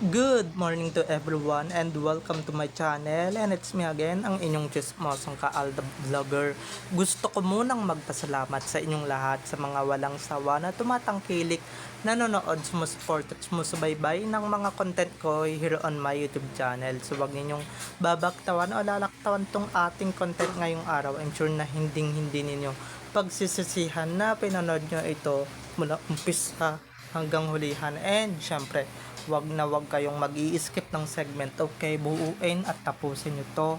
Good morning to everyone and welcome to my channel, and it's me again, ang inyong chismosong ka-Alda Vlogger. Gusto ko munang magpasalamat sa inyong lahat sa mga walang sawa na tumatangkilik, nanonood, sumusuport at sumusubaybay ng mga content ko here on my YouTube channel. So wag ninyong babaktawan o lalaktawan tong ating content ngayong araw. I'm sure na hindi ninyo pagsisisihan na pinanood nyo ito mula umpisa hanggang hulihan, and syempre wag na wag kayong mag-i-skip ng segment, okay? Buuin at tapusin nyo to,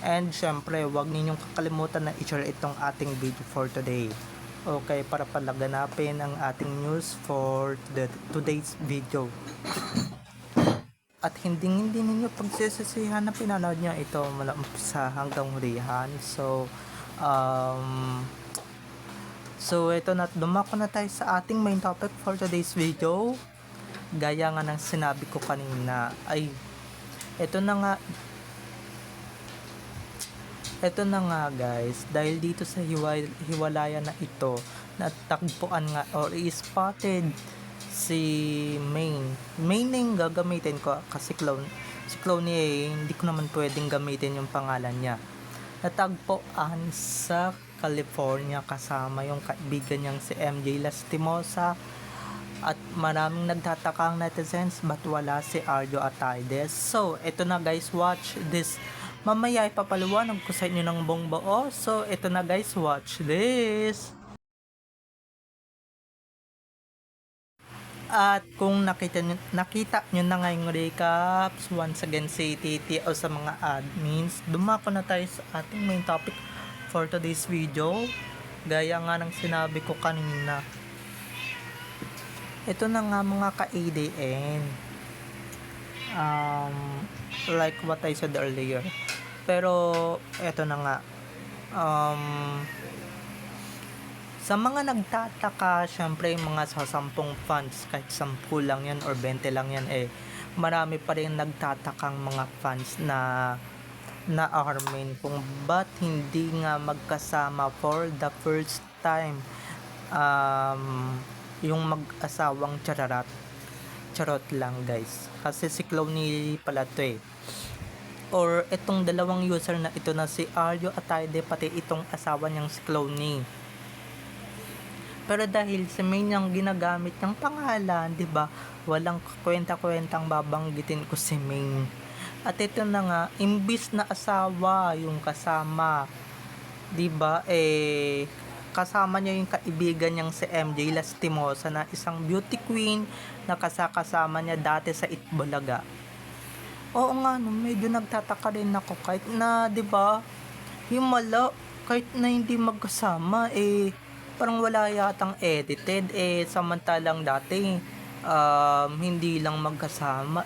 and syempre wag ninyong kakalimutan na i-share itong ating video for today, okay? Para palaganapin ang ating news for today's video. At hindi ninyo pagsisisihan na pinanood nyo ito mula umpisa hanggang hulihan. So ito na, dumako na tayo sa ating main topic for today's video. Gaya nga ng sinabi ko kanina, ay ito na nga guys, dahil dito sa hiwalayan na ito, natagpuan nga or spotted si Maine na yung gagamitin ko kasi si Clowny hindi ko naman pwedeng gamitin yung pangalan niya. Natagpuan sa California kasama yung kaibigan niyang si MJ Lastimosa. At maraming nagtataka ang netizens, but wala si Arjo Ataydes. So, ito na guys, watch this. Mamaya ipapaliwanag ko sa inyo ng buong buo. So, ito na guys, watch this. At kung nakita nyo na ngayong recaps, once again si Titi o sa mga admins, dumako na tayo sa ating main topic for today's video. Gaya nga ng sinabi ko kanina, ito na nga mga ka-ADN, like what I said earlier. Pero ito na nga, sa mga nagtataka, syempre mga sa 10 fans, kahit 10 lang yan or 20 lang yan, marami pa rin nagtatakang mga fans na Armin kung ba't hindi nga magkasama for the first time yung mag-asawang charot lang guys, kasi si Clowny pala to or itong dalawang user na ito na si Arjo Atayde, pati itong asawa niyang si Clowny. Pero dahil si Maine yung ginagamit niyang pangalan, di ba, walang kwenta-kwentang babanggitin ko si Maine. At ito na nga, imbis na asawa yung kasama, di ba, kasama niya yung kaibigan niyang si MJ Lastimosa na isang beauty queen na kasama niya dati sa Itbulaga. Oo nga, no, medyo nagtataka rin ako kahit na, 'di ba? Himala, kahit na hindi magkasama, parang wala yatang edited, samantalang dati hindi lang magkasama,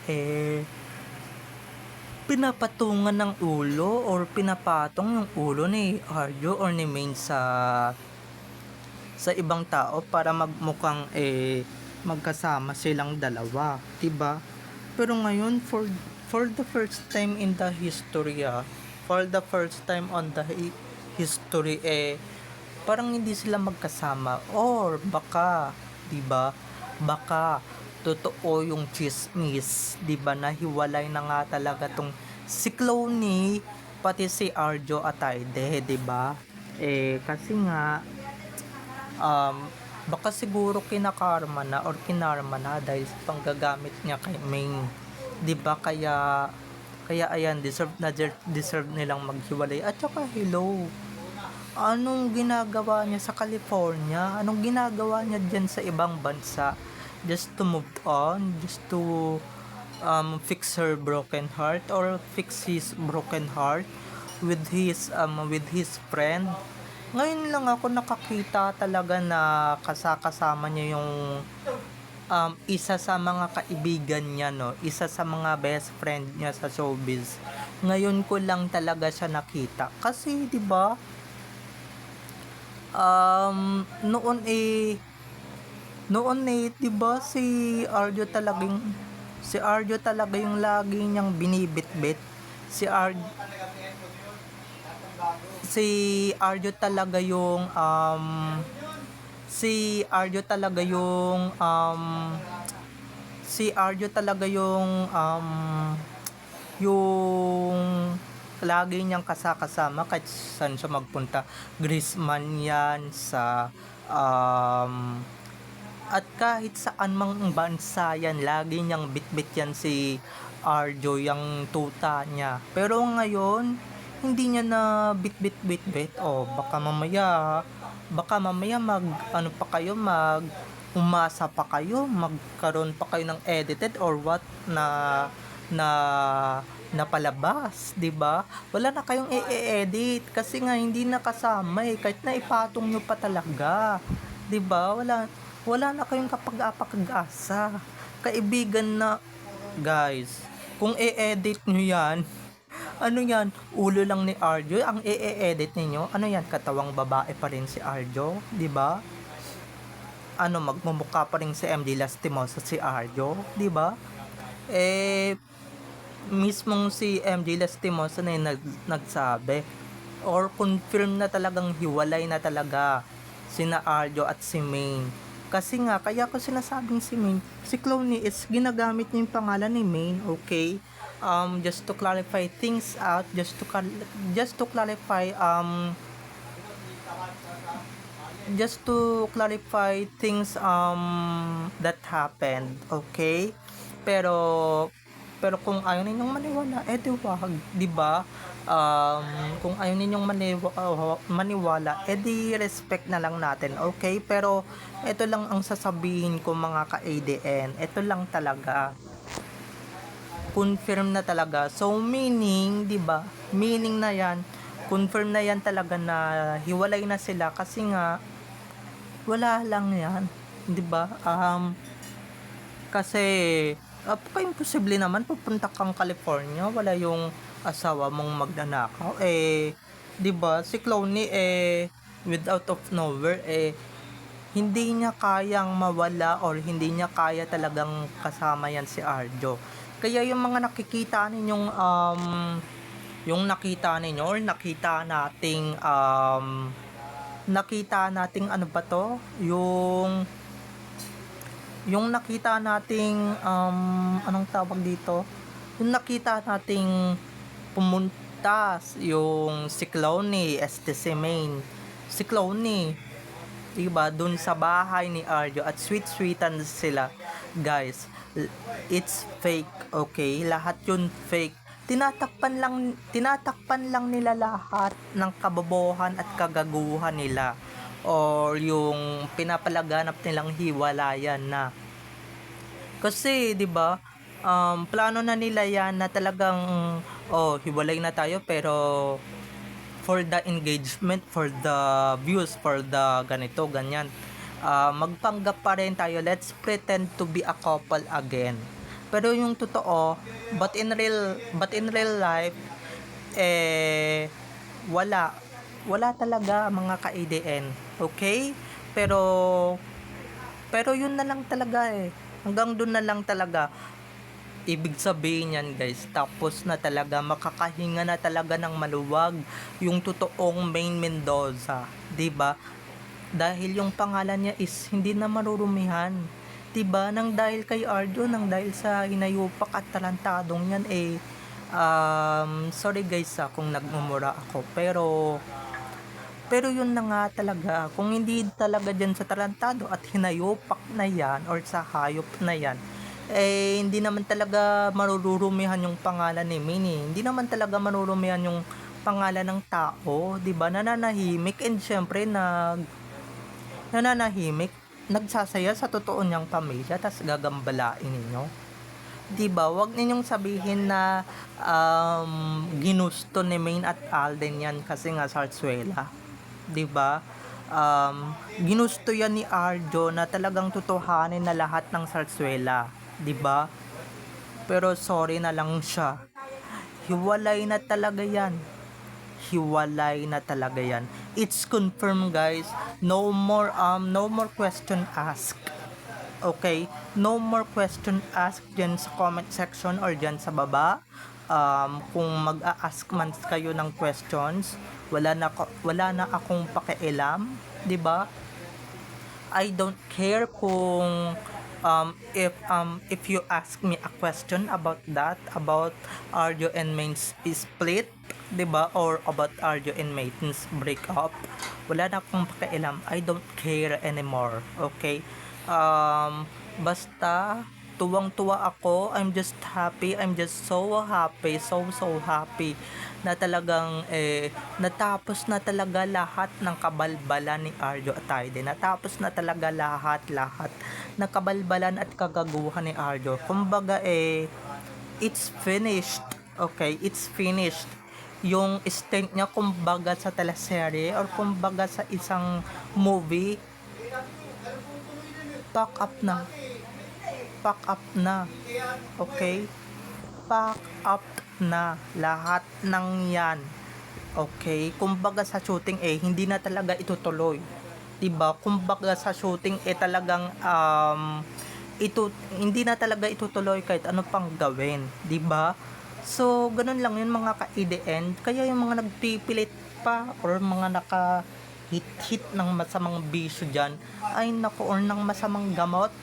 pinapatungan ng ulo or pinapatong yung ulo ni Arjo or ni Maine sa ibang tao para magmukhang magkasama silang dalawa, 'di ba? Pero ngayon, for the first time in the history, for the first time on the history, parang hindi sila magkasama, or baka, 'di ba? Baka totoo yung chismis, 'di ba, na hiwalay na nga talaga tong si Clowny pati si Arjo Atayde, 'di ba? Kasi nga baka siguro kinarma na dahil sa panggagamit niya kay Maine, 'di ba? Kaya ayan, deserve nilang maghiwalay. At saka hello, anong ginagawa niya sa California? Anong ginagawa niya diyan sa ibang bansa? Just to move on, just to fix her broken heart or fix his broken heart with his friend. Ngayon lang ako nakakita talaga na kasama niya yung isa sa mga kaibigan niya, no? Isa sa mga best friend niya sa showbiz. Ngayon ko lang talaga siya nakita. Kasi 'di ba? Noon 'di ba si Arjo talaga yung lagi niyang binibitbit. Si Arjo talaga yung si Arjo talaga yung si Arjo talaga yung lagi niyang kasama kahit saan siya magpunta. Griezmann yan at kahit saan mang bansa yan, lagi niyang bitbit yan si Arjo, yung tuta niya. Pero ngayon, hindi niya na bitbit. O, baka mamaya umasa pa kayo, magkaroon pa kayo ng edited or what na napalabas, 'di ba? Wala na kayong i-edit kasi nga hindi nakasama kahit na ipatong nyo pa talaga. 'Di ba? Wala na kayong kapag-asa. Kaibigan na, guys. Kung i-edit nyo 'yan, ano yan? Ulo lang ni Arjo ang i-edit ninyo. Ano yan? Katawang babae pa rin si Arjo, 'di ba? Ano, magmumukha pa rin si MJ Lastimosa si Arjo, 'di ba? Mismong si MJ Lastimosa na yung nagsabi or confirm na talagang hiwalay na talaga sina Arjo at si Maine. Kasi nga, kaya ko sinasabing si Maine, si Clooney is ginagamit niya yung pangalan ni Maine, okay? Just to clarify things out, just to clarify things that happened, okay? Pero kung ayaw ninyong maniwala, di wag, di ba? Kung ayaw ninyong maniwala, di respect na lang natin, okay? Pero ito lang ang sasabihin ko mga ka-ADN, ito lang talaga. Confirm na talaga. So meaning, di ba? Meaning na 'yan. Confirm na 'yan talaga na hiwalay na sila kasi nga wala lang 'yan, di ba? Kasi imposible naman pupunta kang California, wala yung asawa mong magnanakaw. 'Di ba? Si Clooney without of nowhere hindi niya kayang mawala or hindi niya kaya talagang kasama yan si Arjo. Kaya yung mga nakikita ninyong yung nakita ninyo or nakita nating ano ba to? Yung nakita nating anong tawag dito? Yung nakita nating pumunta yung si Clooney, si Maine. Si Clooney, diba? Dun sa bahay ni Arjo at sweet-sweetan sila. Guys, it's fake, okay? Lahat yun fake. Tinatakpan lang nila lahat ng kabobohan at kagaguhan nila or yung pinapalaganap nilang hiwalayan na. Kasi 'di ba? Plano na nila yan na talagang hiwalay na tayo pero for the engagement, for the views, for the ganito, ganyan. Magpanggap pa rin tayo, let's pretend to be a couple again. Pero yung totoo, but in real life, wala talaga mga ka-ADN, okay? Pero yun na lang talaga hanggang dun na lang talaga. Ibig sabihin yan guys, tapos na talaga, makakahinga na talaga ng maluwag yung totoong Maine Mendoza, 'di ba? Dahil yung pangalan niya is hindi na marurumihan, 'di ba? Nang dahil kay Arjo, nang dahil sa hinayupak at talentadong yan sorry guys kung nagmumura ako, pero yun na nga talaga, kung hindi talaga dyan sa talentado at hinayupak na yan or sa hayop na yan, hindi naman talaga marurumihan yung pangalan ni Minnie. Hindi naman talaga marurumihan yung pangalan ng tao, 'di ba? Nananahimik and syempre nagsasaya sa totoo niyang pamilya, tas gagambalain ninyo. 'Di ba? Wag ninyong sabihin na ginusto ni Maine at Alden yan kasi nga sarsuela. 'Di ba? Ginusto yan ni Arjo na talagang tutuhanin na lahat ng sarsuela, 'di ba? Pero sorry na lang siya. Hiwalay na talaga yan. It's confirmed guys. No more question asked. Okay? No more question asked dyan sa comment section or dyan sa baba. Kung mag-a-ask man kayo ng questions, wala na akong pakialam, 'di ba? I don't care kung If you ask me a question about that, about Arjo and Main's split, 'di ba, or about Arjo and Main's breakup, wala na akong pakialam. I don't care anymore. Okay? Basta tuwang-tuwa ako. I'm just happy. I'm just so happy. So happy na talagang natapos na talaga lahat ng kabalbalan ni Arjo at Aiden. Natapos na talaga lahat ng kabalbalan at kagaguhan ni Arjo. Kumbaga it's finished. Okay, it's finished. Yung stint niya kumbaga sa teleserye or kumbaga sa isang movie, pack up na. Pack up na. Okay? Pack up na lahat ng yan. Okay? Kumbaga sa shooting hindi na talaga itutuloy. 'Di ba? Kumbaga sa shooting talagang hindi na talaga itutuloy kahit ano pang gawin, 'di ba? So, ganun lang yun mga ka-EDN. Kaya yung mga nagpipilit pa or mga naka-hit ng masamang bisyo dyan, ay naku, or ng masamang gamot,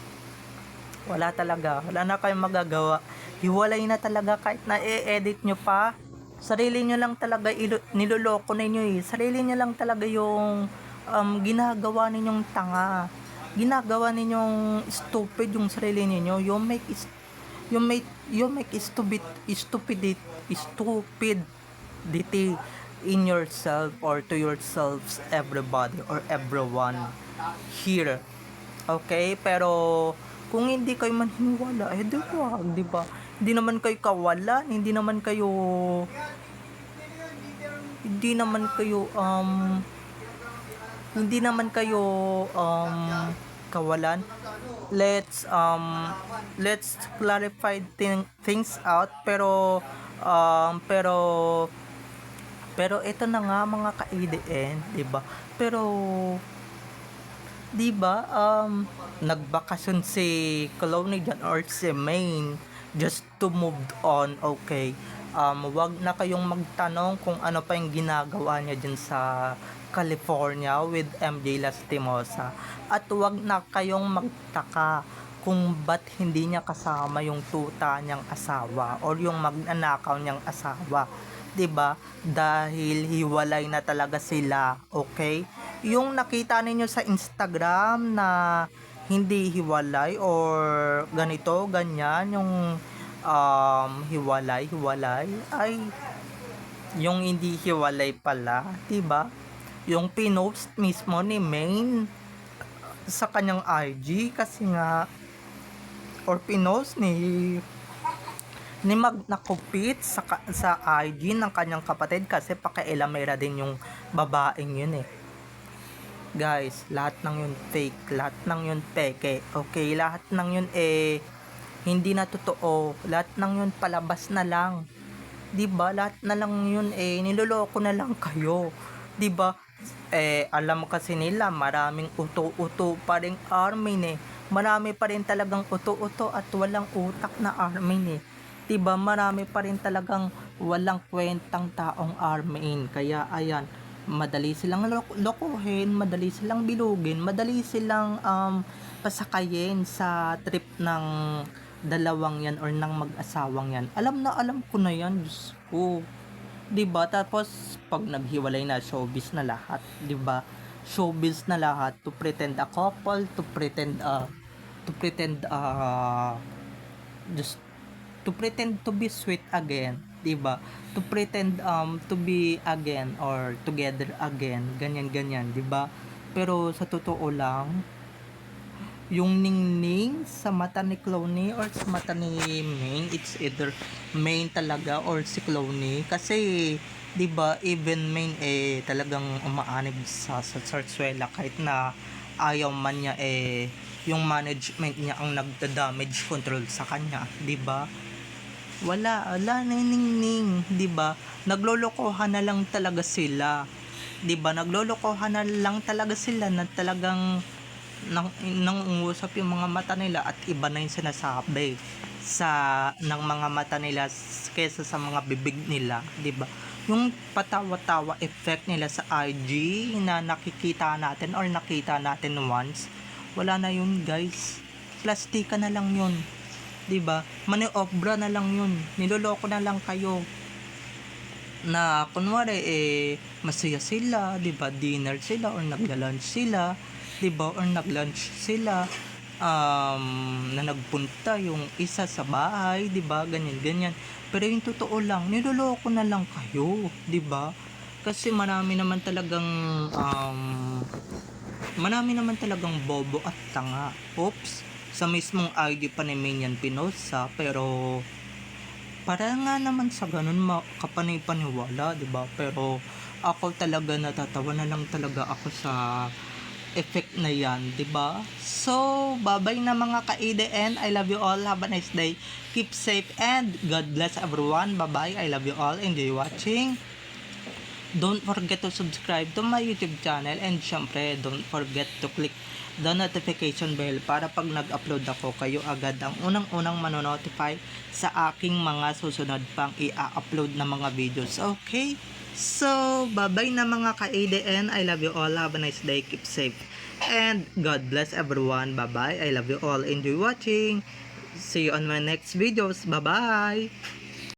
wala talaga. Wala na kayong magagawa. Hiwalay na talaga kahit na i-edit nyo pa. Sarili nyo lang talaga niloloko ninyo . Sarili nyo lang talaga yung ginagawa ninyong tanga. Ginagawa ninyong stupid yung sarili ninyo. You make stupidity in yourself or to yourselves, everybody or everyone here. Okay? Pero kung hindi kayo maniniwala, di ba? Hindi naman kayo kawalan, hindi naman kayo kawalan. Let's clarify things out, pero ito na nga mga ka-EDN, 'di ba? Pero 'di ba nagbakasyon si Clowney dyan or si Main just to move on. Okay? Wag na kayong magtanong kung ano pa yung ginagawa niya dyan sa California with MJ Lastimosa, at wag na kayong magtaka kung ba't hindi niya kasama yung tuta niyang asawa or yung magnanakaw niyang asawa, 'di ba? Dahil hiwalay na talaga sila. Okay? Yung nakita ninyo sa Instagram na hindi hiwalay or ganito, ganyan, yung hiwalay ay yung hindi hiwalay pala, 'di ba? Yung pinost mismo ni Main sa kanyang IG, kasi nga, or pinost ni Magna Kupit sa IG ng kanyang kapatid, kasi pakialamera din yung babaeng yun . Guys, lahat ng yun fake, lahat ng yun peke. Okay, lahat ng yun hindi na totoo. Lahat ng yun palabas na lang. 'Di ba? Lahat na lang yun niloloko na lang kayo. 'Di ba? Alam kasi nila maraming uto-uto pa ring Armin . Marami pa rin talagang uto-uto at walang utak na Armin . 'Di ba? Marami pa rin talagang walang kwentang taong Armin . Kaya ayan, madali silang lokohin, madali silang bilugin, madali silang pasakayin sa trip ng dalawang yan or ng mag-asawang yan. Alam ko na yan, Diyos ko. 'Di ba? Tapos pag naghiwalay na, showbiz na lahat, 'di ba? Showbiz na lahat, to pretend a couple, to pretend just to pretend to be sweet again, 'di ba? To pretend to be again or together again, ganyan, 'di ba? Pero sa totoo lang, yung ningning sa mata ni Clowney or sa mata ni Main, it's either Main talaga or si Clowney. Kasi 'di ba, even Main talagang umaanib sa sarsuela kahit na ayaw man niya yung management niya ang nagda-damage control sa kanya, 'di ba? Wala na ningning, 'di ba? Naglolokohan na lang talaga sila. 'Di ba? Naglolokohan na lang talaga sila na talagang nangungusap yung mga mata nila at iba na yung sinasabi ng mga mata nila kaysa sa mga bibig nila, 'di ba? Yung patawa-tawa effect nila sa IG na nakikita natin or nakita natin once, wala na yun, guys. plastika na lang yun. 'Di ba? Maniobra na lang yun. Niloloko na lang kayo. Na kunwari masaya sila, 'di ba? Dinner sila or nagla-lunch sila, 'di ba? Or nag-lunch sila na nagpunta yung isa sa bahay, 'di ba? Ganyan. Pero yung totoo lang, niloloko na lang kayo, 'di ba? Kasi marami naman talagang bobo at tanga. Oops, sa mismong ID pa ni Minion Pinosa, pero para nga naman sa ganun kapanay-paniwala, 'di ba? Pero ako talaga natatawa na lang talaga ako sa effect na yan, 'di ba? So, bye-bye na mga ka-EDN. I love you all. Have a nice day. Keep safe and God bless everyone. Bye-bye. I love you all. Enjoy watching. Don't forget to subscribe to my YouTube channel, and syempre don't forget to click the notification bell para pag nag-upload ako, kayo agad ang unang-unang manonotify sa aking mga susunod pang i-upload na mga videos. Okay? So, bye-bye na mga ka-ADN. I love you all. Have a nice day. Keep safe. And God bless everyone. Bye-bye. I love you all. Enjoy watching. See you on my next videos. Bye-bye.